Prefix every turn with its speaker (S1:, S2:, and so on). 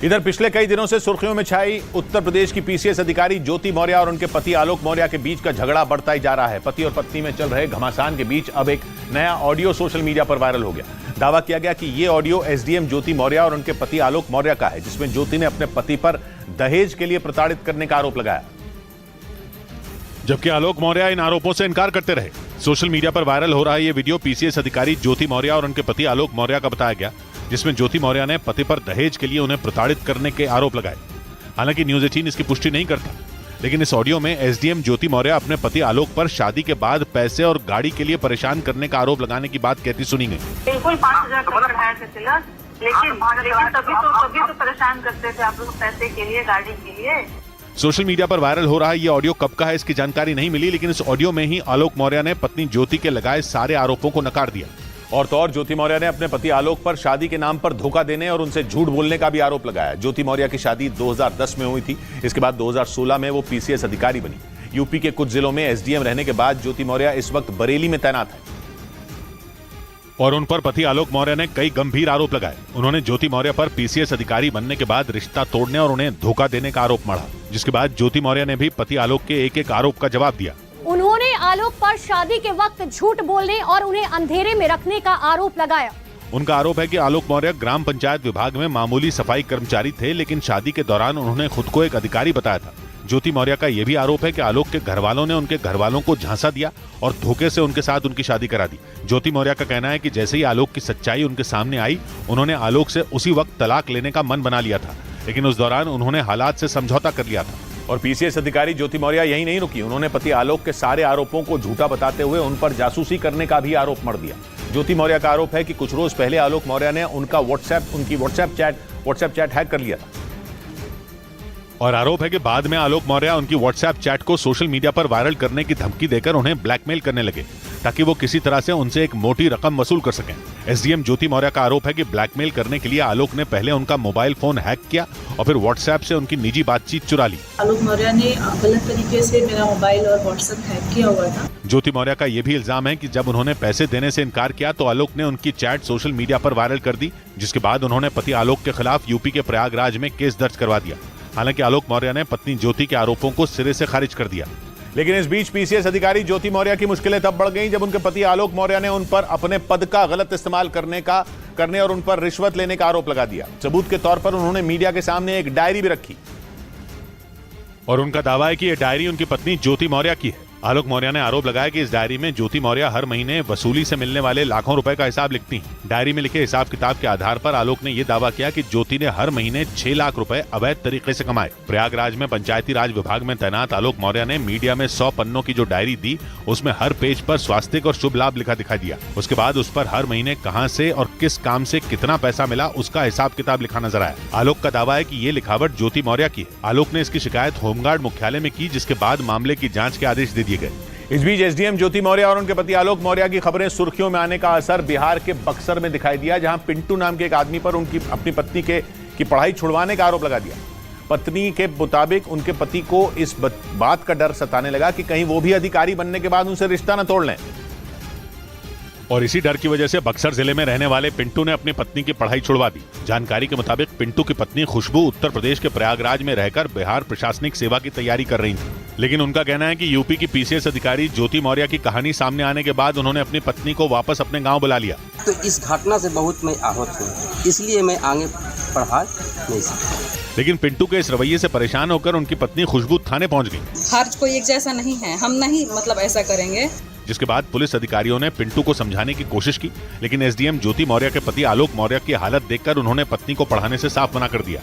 S1: इधर पिछले कई दिनों से सुर्खियों में छाई उत्तर प्रदेश की पीसीएस अधिकारी ज्योति मौर्य और उनके पति आलोक मौर्य के बीच का झगड़ा बढ़ता ही जा रहा है। पति और पत्नी में चल रहे घमासान के बीच अब एक नया ऑडियो सोशल मीडिया पर वायरल हो गया। दावा किया गया कि ये ऑडियो एसडीएम ज्योति मौर्य और उनके पति आलोक मौर्य का है, जिसमें ज्योति ने अपने पति पर दहेज के लिए प्रताड़ित करने का आरोप लगाया, जबकि आलोक मौर्य इन आरोपों से इनकार करते रहे। सोशल मीडिया पर वायरल हो रहा ये वीडियो पीसीएस अधिकारी ज्योति मौर्य और उनके पति आलोक मौर्य का बताया गया, जिसमें ज्योति मौर्य ने पति पर दहेज के लिए उन्हें प्रताड़ित करने के आरोप लगाए। हालांकि न्यूज 18 इसकी पुष्टि नहीं करता, लेकिन इस ऑडियो में एसडीएम ज्योति मौर्य अपने पति आलोक पर शादी के बाद पैसे और गाड़ी के लिए परेशान करने का आरोप लगाने की बात कहती सुनी गई।
S2: बिल्कुल 5,000 का बढ़ाया थे तिलक, लेकिन तभी तो परेशान करते थे आप लोग पैसे के लिए, गाड़ी के लिए।
S1: सोशल मीडिया पर वायरल हो रहा ये ऑडियो कब का है इसकी जानकारी नहीं मिली, लेकिन इस ऑडियो में ही आलोक मौर्य ने पत्नी ज्योति के लगाए सारे आरोपों को नकार दिया। और तो और ज्योति मौर्य ने अपने पति आलोक पर शादी के नाम पर धोखा देने और उनसे झूठ बोलने का भी आरोप लगाया। ज्योति मौर्य की शादी 2010 में हुई थी। इसके बाद 2016 में वो पीसीएस अधिकारी बनी। यूपी के कुछ जिलों में एसडीएम रहने के बाद ज्योति मौर्य इस वक्त बरेली में तैनात है और उन पर पति आलोक मौर्य ने कई गंभीर आरोप लगाए। उन्होंने ज्योति मौर्य पर पीसीएस अधिकारी बनने के बाद रिश्ता तोड़ने और उन्हें धोखा देने का आरोप मढ़ा, जिसके बाद ज्योति मौर्य ने भी पति आलोक के एक एक आरोप का जवाब दिया।
S3: उन्होंने आलोक पर शादी के वक्त झूठ बोलने और उन्हें अंधेरे में रखने का आरोप लगाया।
S1: उनका आरोप है कि आलोक मौर्य ग्राम पंचायत विभाग में मामूली सफाई कर्मचारी थे, लेकिन शादी के दौरान उन्होंने खुद को एक अधिकारी बताया था। ज्योति मौर्य का यह भी आरोप है कि आलोक के घर वालों ने उनके घर वालों को झांसा दिया और धोखे से उनके साथ उनकी शादी करा दी। ज्योति मौर्य का कहना है कि जैसे ही आलोक की सच्चाई उनके सामने आई, उन्होंने आलोक से उसी वक्त तलाक लेने का मन बना लिया था, लेकिन उस दौरान उन्होंने हालात से समझौता कर लिया था। और पीसीएस अधिकारी ज्योति मौर्य यही नहीं रुकी, उन्होंने पति आलोक के सारे आरोपों को झूठा बताते हुए उन पर जासूसी करने का भी आरोप मढ़ दिया। ज्योति मौर्य का आरोप है कि कुछ रोज पहले आलोक मौर्य ने उनकी व्हाट्सएप चैट हैक कर लिया था और आरोप है कि बाद में आलोक मौर्य उनकी व्हाट्सएप चैट को सोशल मीडिया पर वायरल करने की धमकी देकर उन्हें ब्लैकमेल करने लगे, ताकि वो किसी तरह से उनसे एक मोटी रकम वसूल कर सकें। एसडीएम ज्योति मौर्य का आरोप है कि ब्लैकमेल करने के लिए आलोक ने पहले उनका मोबाइल फोन हैक किया और फिर व्हाट्सएप से उनकी निजी बातचीत चुरा ली।
S2: आलोक मौर्य ने गलत तरीके से मेरा मोबाइल और व्हाट्सएप हैक किया हुआ था।
S1: ज्योति मौर्य का यह भी इल्जाम है कि जब उन्होंने पैसे देने से इनकार किया तो आलोक ने उनकी चैट सोशल मीडिया पर वायरल कर दी, जिसके बाद उन्होंने पति आलोक के खिलाफ यूपी के प्रयागराज में केस दर्ज करवा दिया। हालांकि आलोक मौर्य ने पत्नी ज्योति के आरोपों को सिरे से खारिज कर दिया। लेकिन इस बीच पीसीएस अधिकारी ज्योति मौर्य की मुश्किलें तब बढ़ गईं जब उनके पति आलोक मौर्य ने उन पर अपने पद का गलत इस्तेमाल करने और उन पर रिश्वत लेने का आरोप लगा दिया। सबूत के तौर पर उन्होंने मीडिया के सामने एक डायरी भी रखी और उनका दावा है कि यह डायरी उनकी पत्नी ज्योति मौर्य की है। आलोक मौर्य ने आरोप लगाया कि इस डायरी में ज्योति मौर्य हर महीने वसूली से मिलने वाले लाखों रुपए का हिसाब लिखती हैं। डायरी में लिखे हिसाब किताब के आधार पर आलोक ने यह दावा किया कि ज्योति ने हर महीने 6 लाख रुपए अवैध तरीके से कमाए। प्रयागराज में पंचायती राज विभाग में तैनात आलोक मौर्य ने मीडिया में 100 पन्नों की जो डायरी दी, उसमें हर पेज पर स्वास्थ्य और शुभ लाभ लिखा दिखाई दिया। उसके बाद उस पर हर महीने कहां से और किस काम से कितना पैसा मिला उसका हिसाब किताब लिखा नजर आया। आलोक का दावा है कि ये लिखावट ज्योति मौर्य की है। आलोक ने इसकी शिकायत होमगार्ड मुख्यालय में की, जिसके बाद मामले की जांच के आदेश दे दिए गए। इस बीच एसडीएम ज्योति मौर्य और उनके पति आलोक मौर्य की खबरें सुर्खियों में आने का असर बिहार के बक्सर में दिखाई दिया, जहां पिंटू नाम के एक आदमी पर अपनी पत्नी की पढ़ाई छुड़वाने का आरोप लगा दिया। पत्नी के मुताबिक उनके पति को इस बात का डर सताने लगा कि कहीं वो भी अधिकारी बनने के बाद उनसे रिश्ता न तोड़ लें, और इसी डर की वजह से बक्सर जिले में रहने वाले पिंटू ने अपनी पत्नी की पढ़ाई छुड़वा दी। जानकारी के मुताबिक पिंटू की पत्नी खुशबू उत्तर प्रदेश के प्रयागराज में रहकर बिहार प्रशासनिक सेवा की तैयारी कर रही थी, लेकिन उनका कहना है कि यूपी की पीसीएस अधिकारी ज्योति मौर्य की कहानी सामने आने के बाद उन्होंने अपनी पत्नी को वापस अपने गाँव बुला लिया।
S4: तो इस घटना से बहुत मैं आहत हूँ, इसलिए मैं आगे पढ़ा नहीं सकता।
S1: लेकिन पिंटू के इस रवैये से परेशान होकर उनकी पत्नी खुशबू थाने पहुंच गई।
S5: हर कोई एक जैसा नहीं है, हम नहीं ऐसा करेंगे।
S1: जिसके बाद पुलिस अधिकारियों ने पिंटू को समझाने की कोशिश की, लेकिन एसडीएम ज्योति मौर्य के पति आलोक मौर्य की हालत देखकर उन्होंने पत्नी को पढ़ाने से साफ मना कर दिया।